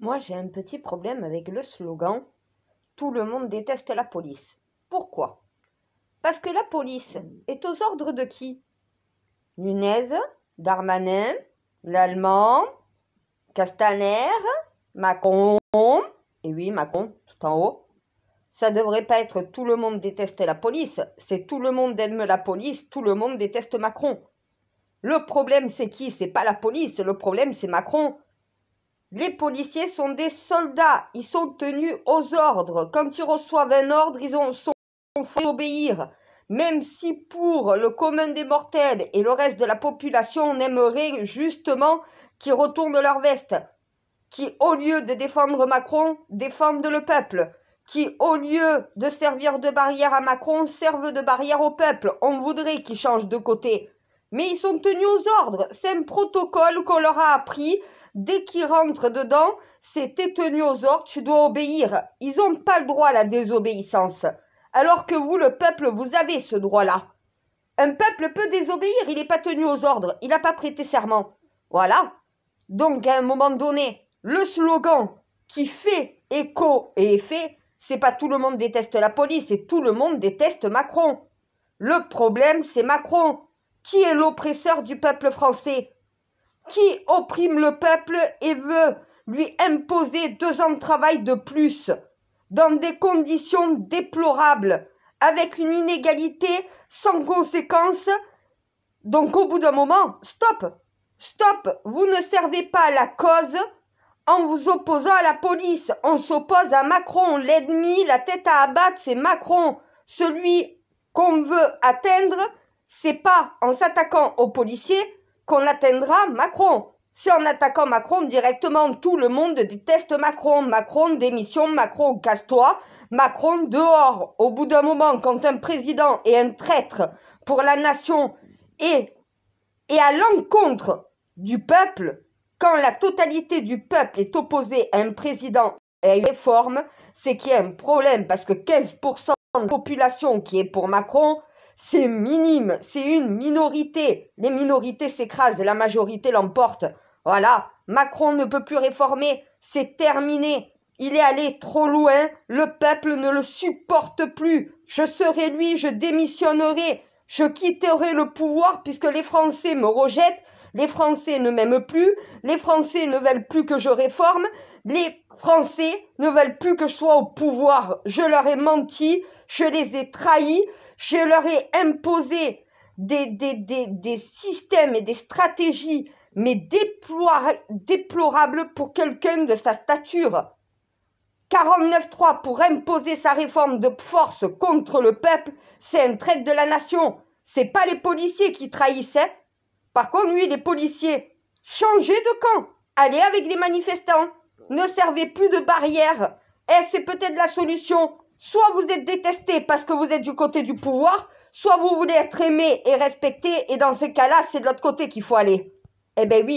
Moi, j'ai un petit problème avec le slogan « Tout le monde déteste la police ». Pourquoi? Parce que la police est aux ordres de qui? Nunez, Darmanin, l'Allemand, Castaner, Macron. Et oui, Macron, tout en haut. Ça devrait pas être « Tout le monde déteste la police », c'est « Tout le monde aime la police, tout le monde déteste Macron ». Le problème, c'est qui? C'est pas la police, le problème, c'est Macron. Les policiers sont des soldats, ils sont tenus aux ordres. Quand ils reçoivent un ordre, ils sont fait obéir. Même si pour le commun des mortels et le reste de la population, on aimerait justement qu'ils retournent leur veste. Qui, au lieu de défendre Macron, défendent le peuple. Qui, au lieu de servir de barrière à Macron, servent de barrière au peuple. On voudrait qu'ils changent de côté. Mais ils sont tenus aux ordres. C'est un protocole qu'on leur a appris. Dès qu'ils rentrent dedans, c'est t'es tenu aux ordres, tu dois obéir. Ils n'ont pas le droit à la désobéissance. Alors que vous, le peuple, vous avez ce droit-là. Un peuple peut désobéir, il n'est pas tenu aux ordres, il n'a pas prêté serment. Voilà. Donc, à un moment donné, le slogan qui fait écho et effet, c'est pas tout le monde déteste la police, c'est tout le monde déteste Macron. Le problème, c'est Macron. Qui est l'oppresseur du peuple français? Qui opprime le peuple et veut lui imposer 2 ans de travail de plus, dans des conditions déplorables, avec une inégalité sans conséquence. Donc au bout d'un moment, stop, vous ne servez pas la cause en vous opposant à la police. On s'oppose à Macron, l'ennemi, la tête à abattre, c'est Macron. Celui qu'on veut atteindre, c'est pas en s'attaquant aux policiers qu'on atteindra Macron. C'est en attaquant Macron directement. Tout le monde déteste Macron. Macron, démission, Macron, casse-toi. Macron, dehors. Au bout d'un moment, quand un président est un traître pour la nation et à l'encontre du peuple, quand la totalité du peuple est opposée à un président et à une réforme, c'est qu'il y a un problème parce que 15% de la population qui est pour Macron, c'est minime, c'est une minorité. Les minorités s'écrasent, la majorité l'emporte. Voilà, Macron ne peut plus réformer, c'est terminé. Il est allé trop loin, le peuple ne le supporte plus. Je serai lui, je démissionnerai, je quitterai le pouvoir puisque les Français me rejettent, les Français ne m'aiment plus, les Français ne veulent plus que je réforme, les Français ne veulent plus que je sois au pouvoir. Je leur ai menti, je les ai trahis. Je leur ai imposé des systèmes et des stratégies, mais déplorables pour quelqu'un de sa stature. 49.3 pour imposer sa réforme de force contre le peuple, c'est un traître de la nation. C'est pas les policiers qui trahissaient. Par contre, lui, les policiers, changez de camp. Allez avec les manifestants. Ne servez plus de barrière. Et c'est peut-être la solution. Soit vous êtes détesté parce que vous êtes du côté du pouvoir, soit vous voulez être aimé et respecté, et dans ces cas-là, c'est de l'autre côté qu'il faut aller. Eh ben oui.